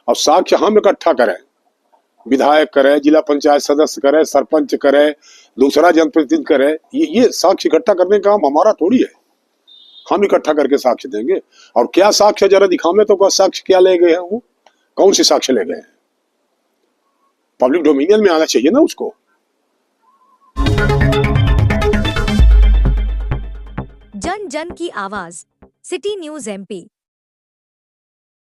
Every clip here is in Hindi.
अब साक्ष्य हम इकट्ठा करें, विधायक करे, जिला पंचायत सदस्य करे, सरपंच करे, दूसरा जनप्रतिनिधि करे, ये साक्ष्य इकट्ठा करने का काम हमारा थोड़ी है। हम इकट्ठा करके साक्ष्य देंगे। और क्या साक्ष्य जरा दिखावे तो, साक्ष्य क्या ले गए हैं वो, कौन से साक्ष्य ले गए हैं? पब्लिक डोमिनियन में आना चाहिए ना उसको। जन जन की आवाज, सिटी न्यूज एमपी।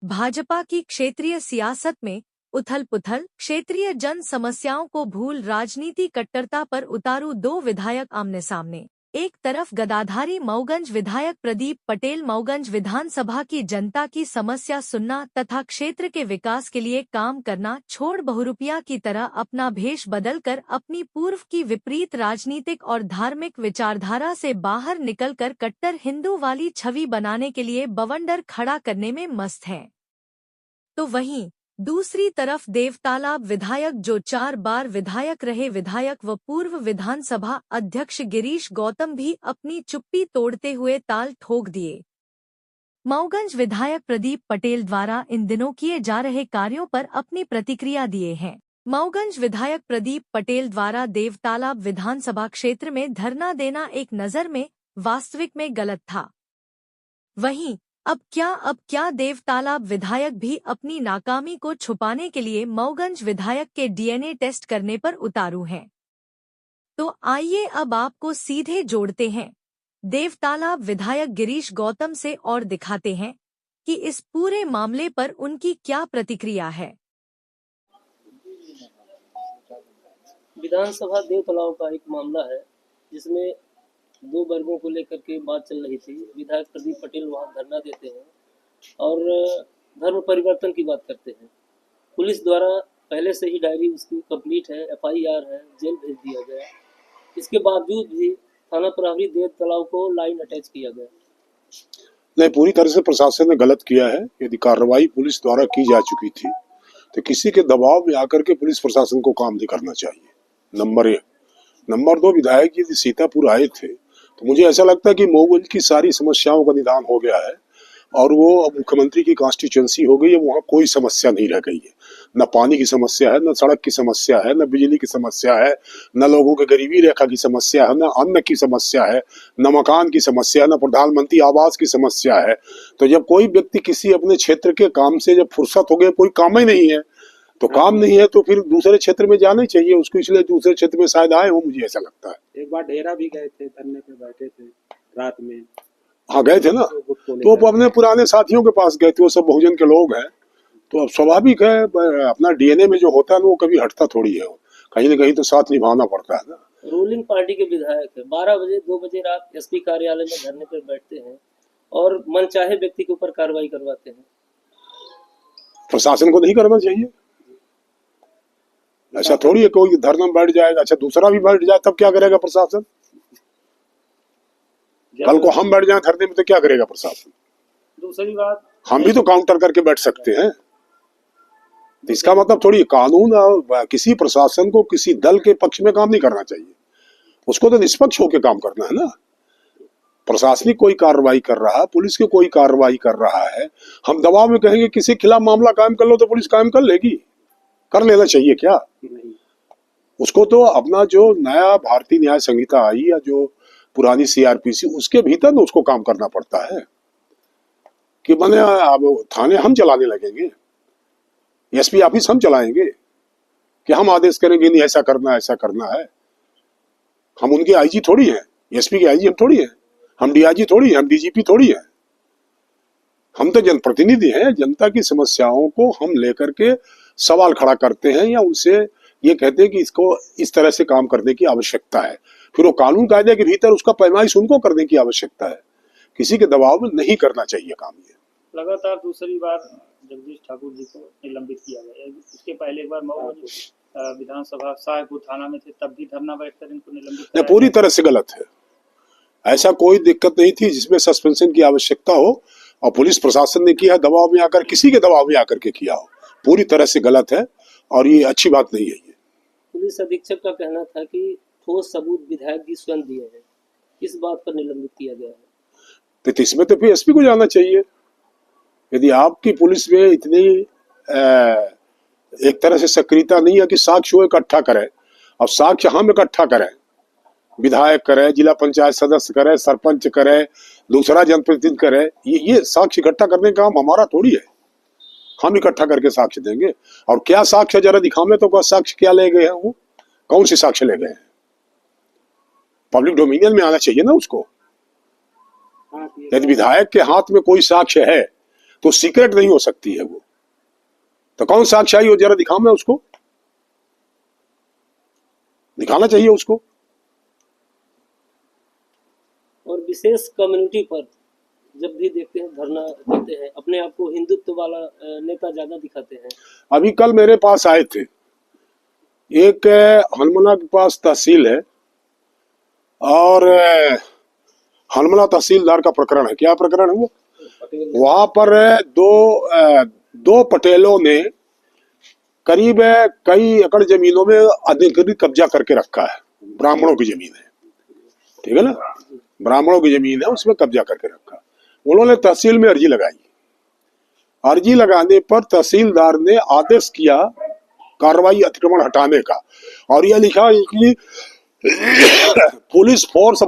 भाजपा की क्षेत्रीय सियासत में उथल पुथल, क्षेत्रीय जन समस्याओं को भूल राजनीति कट्टरता पर उतारू दो विधायक आमने सामने। एक तरफ गदाधारी मऊगंज विधायक प्रदीप पटेल मऊगंज विधानसभा की जनता की समस्या सुनना तथा क्षेत्र के विकास के लिए काम करना छोड़ बहुरुपिया की तरह अपना भेष बदलकर अपनी पूर्व की विपरीत राजनीतिक और धार्मिक विचारधारा से बाहर निकलकर कट्टर हिंदू वाली छवि बनाने के लिए बवंडर खड़ा करने में मस्त हैं। तो वहीं दूसरी तरफ देवतालाब विधायक, जो 4 बार विधायक रहे विधायक व पूर्व विधानसभा अध्यक्ष गिरीश गौतम भी अपनी चुप्पी तोड़ते हुए ताल ठोक दिए। मऊगंज विधायक प्रदीप पटेल द्वारा इन दिनों किए जा रहे कार्यों पर अपनी प्रतिक्रिया दिए हैं। मऊगंज विधायक प्रदीप पटेल द्वारा देवतालाब विधानसभा क्षेत्र में धरना देना एक नज़र में वास्तविक में गलत था। वहीं अब क्या देवतालाब विधायक भी अपनी नाकामी को छुपाने के लिए मऊगंज विधायक के डीएनए टेस्ट करने पर उतारू हैं? तो आइए अब आपको सीधे जोड़ते हैं देवतालाब विधायक गिरीश गौतम से और दिखाते हैं कि इस पूरे मामले पर उनकी क्या प्रतिक्रिया है। विधानसभा देवतालाब का एक मामला है जिसमें 2 वर्गों को लेकर के बात चल रही थी। विधायक प्रदीप पटेल वहां धरना देते हैं और धर्म परिवर्तन की बात करते हैं। पुलिस द्वारा पहले से ही डायरी उसकी कंप्लीट है, एफआईआर है, जेल भेज दिया गया। इसके बावजूद भी थाना प्रभारी देवतालाब को लाइन अटैच किया गया। नहीं, पूरी तरह से प्रशासन ने गलत किया है। यदि कार्रवाई पुलिस द्वारा की जा चुकी थी तो किसी के दबाव में आकर के पुलिस प्रशासन को काम नहीं करना चाहिए, नंबर 1। नंबर 2, विधायक यदि सीतापुर आए थे तो मुझे ऐसा लगता है कि मऊगंज की सारी समस्याओं का निदान हो गया है और वो मुख्यमंत्री की कॉन्स्टिट्यूएंसी हो गई है। वहाँ कोई समस्या नहीं रह गई है। न पानी की समस्या है, न सड़क की समस्या है, न बिजली की समस्या है, न लोगों के गरीबी रेखा की समस्या है, न अन्न की समस्या है, न मकान की समस्या है, न प्रधानमंत्री आवास की समस्या है। तो जब कोई व्यक्ति किसी अपने क्षेत्र के काम से जब फुर्सत हो गया, कोई काम ही नहीं है तो काम नहीं है तो फिर दूसरे क्षेत्र में जाना ही चाहिए उसको, इसलिए दूसरे क्षेत्र में शायद आए हो, मुझे ऐसा लगता है। एक बार डेरा भी गए थे, धरने पे बैठे थे रात में। हाँ गए थे ना, तो वो अपने पुराने साथियों के पास गए थे, वो सब बहुजन के लोग हैं। तो अब स्वाभाविक है, अपना डीएनए में जो होता है ना वो कभी हटता थोड़ी है, कहीं ना कहीं तो साथ निभाना पड़ता है ना। रूलिंग पार्टी के विधायक है, 12 बजे 2 बजे रात एसपी कार्यालय में धरने पर बैठते हैं और मनचाहे व्यक्ति के ऊपर कार्रवाई करवाते हैं। प्रशासन को नहीं करना चाहिए ऐसा थोड़ी है, कोई धरना में बैठ जाएगा, अच्छा दूसरा भी बैठ जाए तब क्या करेगा प्रशासन? कल को हम बैठ जाए धरने में तो क्या करेगा प्रशासन? दूसरी बात, हम भी तो काउंटर करके बैठ सकते हैं। तो इसका मतलब थोड़ी कानून किसी प्रशासन को किसी दल के पक्ष में काम नहीं करना चाहिए, उसको तो निष्पक्ष होकर काम करना है ना। प्रशासनिक कोई कार्रवाई कर रहा है, पुलिस की कोई कार्रवाई कर रहा है, हम दबाव में कहेंगे किसी के खिलाफ मामला कायम कर लो तो पुलिस कायम कर लेगी? कर लेना चाहिए क्या? उसको तो अपना जो नया भारतीय न्याय संहिता आई या जो पुरानी सीआरपीसी उसके भीतर ना उसको काम करना पड़ता है कि बने अब थाने हम चलाने लगेंगे, एसपी ऑफिस हम चलाएंगे कि हम आदेश करेंगे नहीं ऐसा करना है। हम उनके आईजी थोड़ी हैं, एसपी के आईजी हम थोड़ी हैं, हम डीआईजी थोड़ी हैं, हम डीजीपी थोड़ी हैं। हम तो जनप्रतिनिधि हैं, जनता की समस्याओं को हम लेकर के सवाल खड़ा करते हैं या उनसे ये कहते हैं कि इसको इस तरह से काम करने की आवश्यकता है। फिर वो कानून कायदे के भीतर उसका पैमाइश उनको करने की आवश्यकता है, किसी के दबाव में नहीं करना चाहिए काम। ये लगातार दूसरी बार जगदीश ठाकुर जी को निलंबित किया गया। इसके पहले एक बार मऊगंज विधानसभा साहेबपुर थाना में थे, तब भी धरना बैठकर इनको निलंबित किया। पूरी तरह से गलत है, ऐसा कोई दिक्कत नहीं थी जिसमें सस्पेंशन की आवश्यकता हो और पुलिस प्रशासन ने किया दबाव में आकर, किसी के दबाव में आकर के किया हो। पूरी तरह से गलत है और ये अच्छी बात नहीं है। ये पुलिस अधीक्षक का कहना था कि ठोस सबूत विधायक जी स्वयं दिए हैं, इस बात पर निलंबित किया गया है। तो इसमें तो फिर एसपी को जाना चाहिए। यदि आपकी पुलिस में इतनी एक तरह से सक्रियता नहीं है कि साक्ष्य वो इकट्ठा करें। अब साक्ष्य हम इकट्ठा करें, विधायक करे, जिला पंचायत सदस्य करे, सरपंच करे, दूसरा जनप्रतिनिधि करे, ये साक्ष्य इकट्ठा करने का काम हमारा थोड़ी है। हम इकट्ठा करके साक्ष्य देंगे। और क्या साक्ष्य जरा दिखावे तो साक्ष्य क्या ले गए हैं, वो कौन से साक्ष्य ले गए हैं? पब्लिक डोमिनियन में आना चाहिए ना उसको। हाँ, यदि विधायक के हाथ में कोई साक्ष्य है तो सीक्रेट नहीं हो सकती है वो। तो कौन साक्ष्य आई वो जरा दिखावे, उसको दिखाना चाहिए उसको। और विशेष कम्युनिटी पर जब भी देखते हैं धरना देते हैं, अपने आप को हिंदुत्व वाला नेता ज्यादा दिखाते हैं। अभी कल मेरे पास आए थे, एक हनुमाना के पास तहसील है और हनुमाना तहसीलदार का प्रकरण है। क्या प्रकरण है वो? वहां पर दो पटेलों ने करीब कई एकड़ जमीनों में अधिकृत कब्जा करके रखा है। ब्राह्मणों की जमीन है, ठीक है ना, ब्राह्मणों की जमीन है, उसमें कब्जा करके रखा। उन्होंने तहसील में अर्जी लगाई। अर्जी लगाने पर तहसीलदार ने आदेश किया कार्रवाई अतिक्रमण हटाने का, और यह लिखा कि पुलिस फोर्स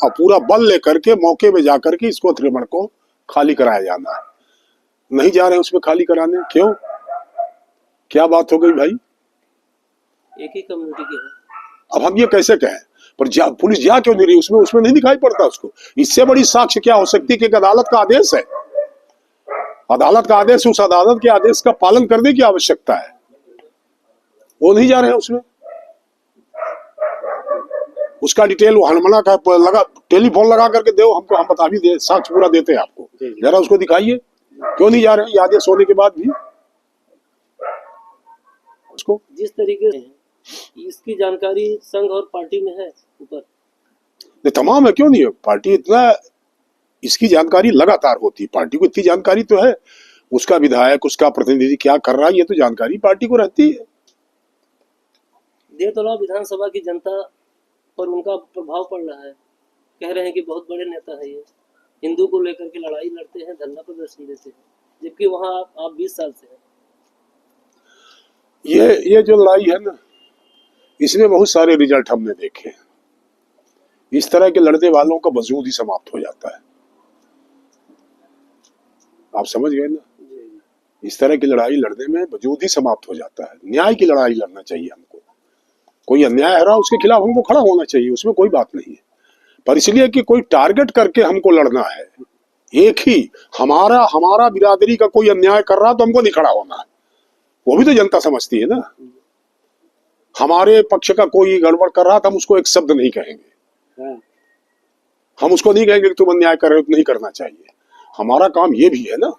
पूरा बल लेकर के मौके में जाकर के इसको अतिक्रमण को खाली कराया जाना है। नहीं जा रहे हैं उसमें खाली कराने, क्यों? क्या बात हो गई भाई? एक ही कम्युनिटी के हैं। अब हम ये कैसे कहें? पर पुलिस जा क्यों नहीं रही उसमें नहीं दिखाई पड़ता उसको। इससे बड़ी साक्ष्य क्या हो सकती है कि एक अदालत का आदेश है, अदालत का आदेश, उस अदालत के आदेश का पालन करने की आवश्यकता है। वो नहीं जा रहे हैं उसमें। उसका डिटेल वो हनुमाना का लगा, टेलीफोन लगा करके दो हमको, हम बता भी दे, साक्ष्य पूरा देते हैं आपको, जरा उसको दिखाइए। क्यों नहीं जा रहे हैं ये आदेश होने के बाद भी उसको? जिस तरीके से इसकी जानकारी संघ और पार्टी में है ऊपर, नहीं तमाम है, क्यों नहीं है? पार्टी इतना इसकी जानकारी लगातार होती है, पार्टी को इतनी जानकारी तो है। उसका विधायक, उसका प्रतिनिधि क्या कर रहा है ये तो जानकारी पार्टी को रहती है। देवतला विधानसभा की जनता पर उनका प्रभाव पड़ रहा है। कह रहे हैं कि बहुत बड़े नेता है ये, हिंदू को लेकर के लड़ाई लड़ते हैं, धरना प्रदर्शन देते हैं, जबकि वहां आप 20 साल से हैं। ये जो लड़ाई है ना, इसमें बहुत सारे रिजल्ट हमने देखे। इस तरह के लड़ने वालों का वजूद ही समाप्त हो जाता है। आप समझ गए ना? इस तरह की लड़ाई लड़ने में वजूद ही समाप्त हो जाता है। न्याय की लड़ाई लड़ना चाहिए हमको। कोई अन्याय है रहा उसके खिलाफ हमको खड़ा होना चाहिए, उसमें कोई बात नहीं है। पर इसलिए कि कोई टारगेट करके हमको लड़ना है, एक ही हमारा बिरादरी का कोई अन्याय कर रहा तो हमको नहीं खड़ा होना है, वो भी तो जनता समझती है ना। हमारे पक्ष का कोई गड़बड़ कर रहा तो हम उसको एक शब्द नहीं कहेंगे, हम उसको नहीं कहेंगे कि तुम अन्याय कर रहे हो, तो नहीं करना चाहिए। हमारा काम ये भी है ना,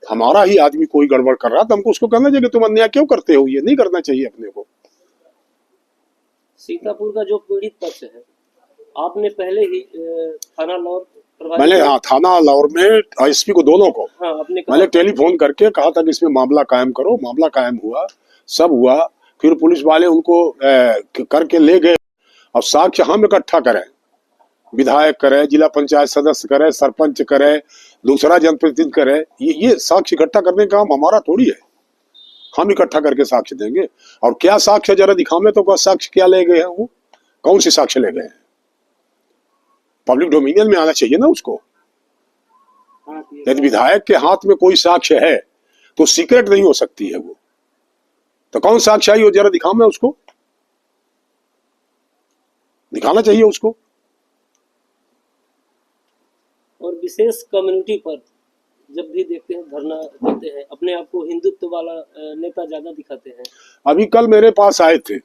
हमारा ही आदमी कोई गड़बड़ कर रहा तो हमको उसको कहना चाहिए कि तुम अन्याय क्यों करते हो, ये नहीं करना चाहिए अपने को। सीतापुर का जो पीड़ित पक्ष है, आपने पहले ही थाना लौर मैंने थाना लौर में एसपी को, दोनों को आपने मैंने टेलीफोन करके कहा था कि इसमें मामला कायम करो। मामला कायम हुआ, सब हुआ। फिर पुलिस वाले उनको करके ले गए। अब साक्ष्य हम इकट्ठा करें, विधायक करे, जिला पंचायत सदस्य करे, सरपंच करे, दूसरा जनप्रतिनिधि करे, ये साक्ष्य इकट्ठा करने का काम हमारा थोड़ी है। हम इकट्ठा करके साक्ष्य देंगे। और क्या साक्ष्य जरा दिखावे तो साक्ष्य क्या ले गए हैं, वो कौन से साक्ष्य ले गए हैं? पब्लिक डोमिनियन में आना चाहिए ना उसको। यदि विधायक के हाथ में कोई साक्ष्य है तो सीक्रेट नहीं हो सकती है वो। तो कौन साक्ष्य आई वो जरा दिखावे, उसको दिखाना चाहिए उसको। और विशेष कम्युनिटी पर जब भी देखते हैं धरना देते हैं, अपने आप को हिंदुत्व वाला नेता ज्यादा दिखाते हैं। अभी कल मेरे पास आए थे,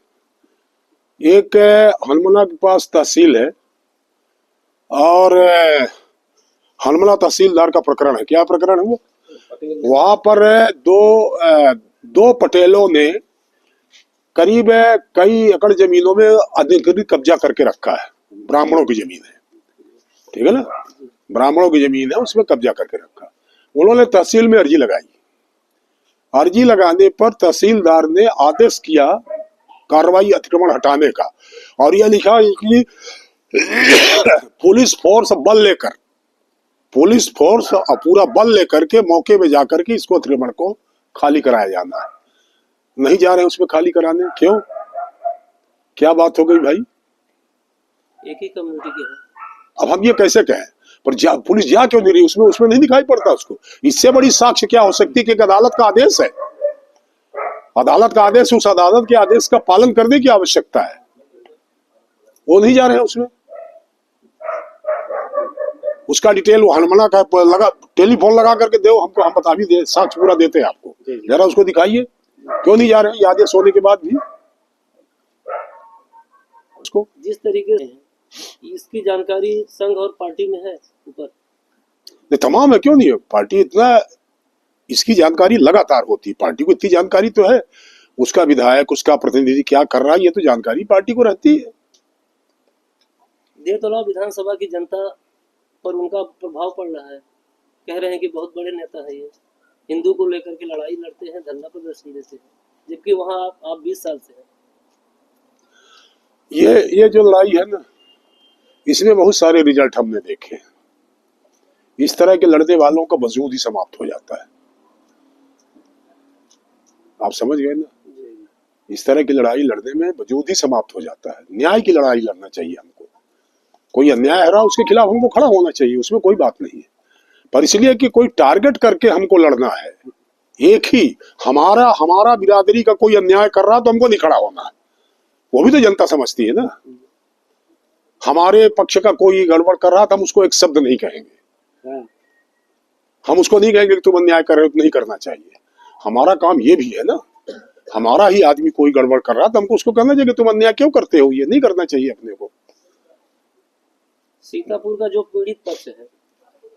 एक हनुमाना के पास तहसील है और हनुमाना तहसीलदार का प्रकरण है। क्या प्रकरण है वो? वहां पर दो पटेलों ने करीब कई एकड़ जमीनों में अधिकृत कब्जा करके रखा है। ब्राह्मणों की जमीन है, ठीक है ना, ब्राह्मणों की जमीन है, उसमें कब्जा करके रखा। उन्होंने तहसील में अर्जी लगाई। अर्जी लगाने पर तहसीलदार ने आदेश किया कार्रवाई अतिक्रमण हटाने का, और यह लिखा कि पुलिस फोर्स और पूरा बल लेकर के मौके पे जाकर के इसको अतिक्रमण को खाली कराया जाना है। नहीं जा रहे हैं उसमें खाली कराने, क्यों? क्या बात हो गई भाई? एक ही कम्युनिटी के हैं। अब हम ये कैसे कहें? पर पुलिस जा क्यों नहीं रही उसमें? उसमें नहीं दिखाई पड़ता उसको। इससे बड़ी साक्ष्य क्या हो सकती है कि एक अदालत का आदेश है, अदालत का आदेश, उस अदालत के आदेश का पालन करने की आवश्यकता है, वो नहीं जा रहे हैं उसमें। उसका डिटेल हनुमाना का लगा, टेलीफोन लगा करके दो हमको, हम बता भी दे, साक्ष्य पूरा देते हैं आपको, जरा उसको दिखाइए। क्यों नहीं जा रहे हैं ये आदेश होने के बाद भी उसको? जिस तरीके से इसकी जानकारी संघ और पार्टी में है ऊपर, तमाम है, क्यों नहीं है? पार्टी इतना, इसकी जानकारी लगातार होती है, पार्टी को इतनी जानकारी तो है, उसका विधायक, उसका प्रतिनिधि क्या कर रहा है ये तो जानकारी पार्टी को रहती है। देवतला विधानसभा की जनता पर उनका प्रभाव पड़ रहा है। कह रहे हैं कि बहुत बड़े नेता है ये, हिंदू को लेकर के लड़ाई लड़ते हैं, धरना प्रदर्शन देते हैं, जबकि वहाँ आप 20 साल से हैं। ये जो लड़ाई है ना, इसमें बहुत सारे रिजल्ट हमने देखे। इस तरह के लड़ने वालों का वजूद ही समाप्त हो जाता है। आप समझ गए ना? इस तरह की लड़ाई लड़ने में वजूद ही समाप्त हो जाता है। न्याय की लड़ाई लड़ना चाहिए हमको। कोई अन्याय हो रहा उसके खिलाफ हमको खड़ा होना चाहिए, उसमें कोई बात नहीं है। पर इसलिए कि कोई टारगेट करके हमको लड़ना है, एक ही हमारा बिरादरी का कोई अन्याय कर रहा तो हमको नहीं खड़ा होना है, वो भी तो जनता समझती है ना। हमारे पक्ष का कोई गड़बड़ कर रहा तो हम उसको एक शब्द नहीं कहेंगे, हम उसको नहीं कहेंगे कि तुम अन्याय कर रहे हो, तो नहीं करना चाहिए। हमारा काम ये भी है ना, हमारा ही आदमी कोई गड़बड़ कर रहा तो हमको उसको कहना चाहिए कि तुम अन्याय क्यों करते हो, ये नहीं करना चाहिए अपने को। सीतापुर का जो पीड़ित पक्ष है,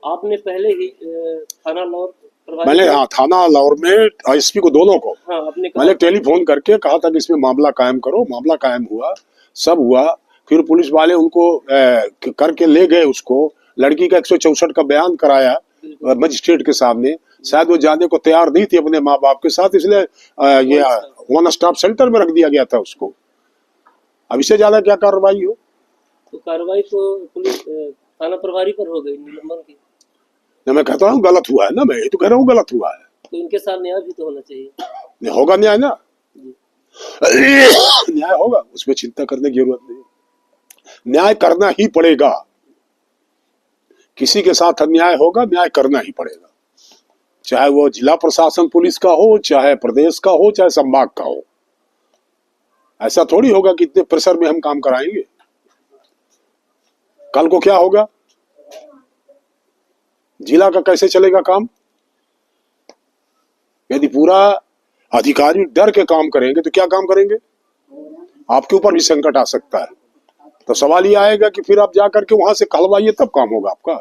आपने पहले ही थाना लौर, मैंने थाना लौर में एसपी को, दोनों को मैंने टेलीफोन करके कहा था कि इसमें मामला कायम करो। मामला कायम हुआ, सब हुआ। फिर पुलिस वाले उनको करके ले गए उसको, लड़की का 164 का बयान कराया मजिस्ट्रेट के सामने। शायद वो जाने को तैयार नहीं थी अपने माँ बाप के साथ, इसलिए ये वन स्टॉप सेंटर में रख दिया गया था उसको। अब इससे ज्यादा क्या कार्रवाई हो? तो कार्रवाई तो पुलिस थाना प्रभारी पर हो गई निलंबन की। मैं कहता हूँ गलत हुआ है ना, मैं ये तो कह रहा हूँ गलत हुआ है। तो इनके साथ न्याय भी तो होना चाहिए। नहीं होगा न्याय ना, न्याय होगा, उसमें चिंता करने की जरूरत नहीं। न्याय करना ही पड़ेगा, किसी के साथ अन्याय होगा, न्याय करना ही पड़ेगा, चाहे वो जिला प्रशासन पुलिस का हो, चाहे प्रदेश का हो, चाहे संभाग का हो। ऐसा थोड़ी होगा कि इतने प्रेशर में हम काम कराएंगे। कल को क्या होगा, जिला का कैसे चलेगा काम? यदि पूरा अधिकारी डर के काम करेंगे तो क्या काम करेंगे? आपके ऊपर भी संकट आ सकता है। तो सवाल ये आएगा कि फिर आप जाकर के वहां से कहलवाइए, तब काम होगा आपका।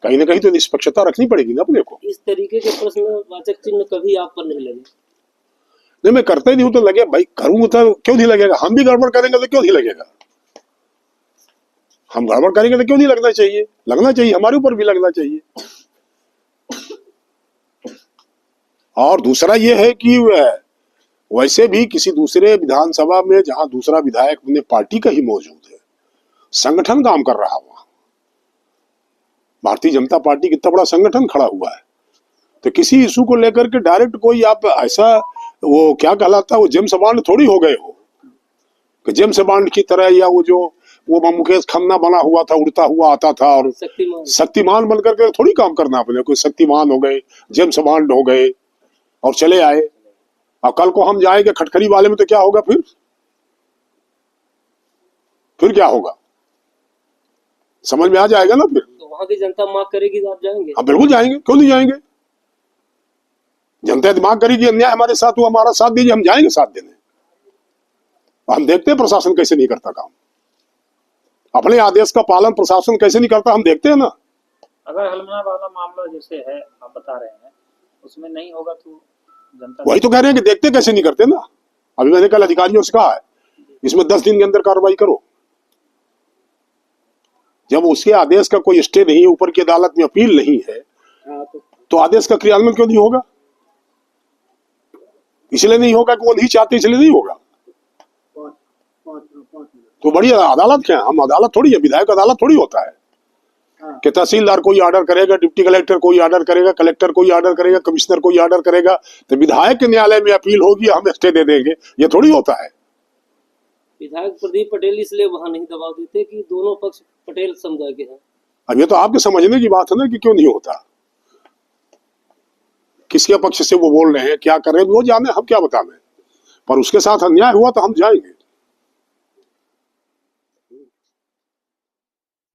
कहीं ना कहीं तो निष्पक्षता रखनी पड़ेगी ना अपने को। इस तरीके के प्रश्नवाचक चिन्ह कभी आप पर नहीं लगे? नहीं, मैं करते नहीं हूं तो लगे भाई, करूंगा तो क्यों नहीं लगेगा? हम भी गड़बड़ करेंगे तो क्यों नहीं लगेगा? हम गड़बड़ करेंगे तो क्यों नहीं लगना चाहिए? लगना चाहिए, हमारे ऊपर भी लगना चाहिए। और दूसरा ये है कि वैसे भी किसी दूसरे विधानसभा में जहां दूसरा विधायक अपने पार्टी का ही मौजूद है, संगठन काम कर रहा हुआ, भारतीय जनता पार्टी कितना बड़ा संगठन खड़ा हुआ है, तो किसी इशू को लेकर के डायरेक्ट कोई आप ऐसा, वो क्या कहलाता है, वो जेम्स बॉन्ड थोड़ी हो गए हो कि जेम्स बॉन्ड की तरह, या वो मुकेश खन्ना बना हुआ था, उड़ता हुआ आता था, और शक्तिमान बनकर के थोड़ी काम करना अपने। कोई शक्तिमान हो गए, जेम्स बॉन्ड हो गए और चले आए। और कल को हम जाएंगे खटखरी वाले में तो क्या होगा? फिर क्या होगा? समझ में आ जाएगा ना। फिर तो वहां की जनता मांग करेगी तो आप जाएंगे? हम बिल्कुल जाएंगे, क्यों नहीं जाएंगे? जनता दिमाग करेगी अन्याय हमारे साथ हुआ, हमारा साथ दीजिए, हम जाएंगे साथ देने। हम देखते हैं प्रशासन कैसे नहीं करता काम, अपने आदेश का पालन प्रशासन कैसे नहीं करता, हम देखते हैं ना। अगर हलमना वाला मामला जैसे है आप बता रहे हैं, उसमें नहीं होगा तो जनता, वही तो कह रहे हैं कि देखते कैसे नहीं करते ना। अभी मैंने कल अधिकारियों से कहा है, इसमें 10 दिन के अंदर कार्रवाई करो। जब उसके आदेश का कोई स्टे नहीं है, ऊपर की अदालत में अपील नहीं है, तो आदेश का क्रियान्वयन क्यों नहीं होगा? इसलिए नहीं होगा कि वो नहीं चाहते, इसलिए नहीं होगा। तो बड़ी अदालत क्या है? हम अदालत थोड़ी है, विधायक अदालत थोड़ी होता है। कि तहसीलदार कोई ऑर्डर करेगा, डिप्टी कलेक्टर कोई ऑर्डर करेगा, कलेक्टर कोई ऑर्डर करेगा, कमिश्नर कोई ऑर्डर करेगा तो विधायक के न्यायालय में अपील होगी, हम स्टे दे देंगे। ये थोड़ी होता है। विधायक प्रदीप पटेल इसलिए वहां नहीं दबाव देते कि दोनों पक्ष पटेल समुदाय के हैं। अब ये तो आपके समझने की बात है ना कि क्यों नहीं होता, किसके पक्ष से वो बोल रहे हैं, क्या कर रहे हैं वो जाने, हम क्या बताएं। पर उसके साथ अन्याय हुआ तो हम जाएंगे।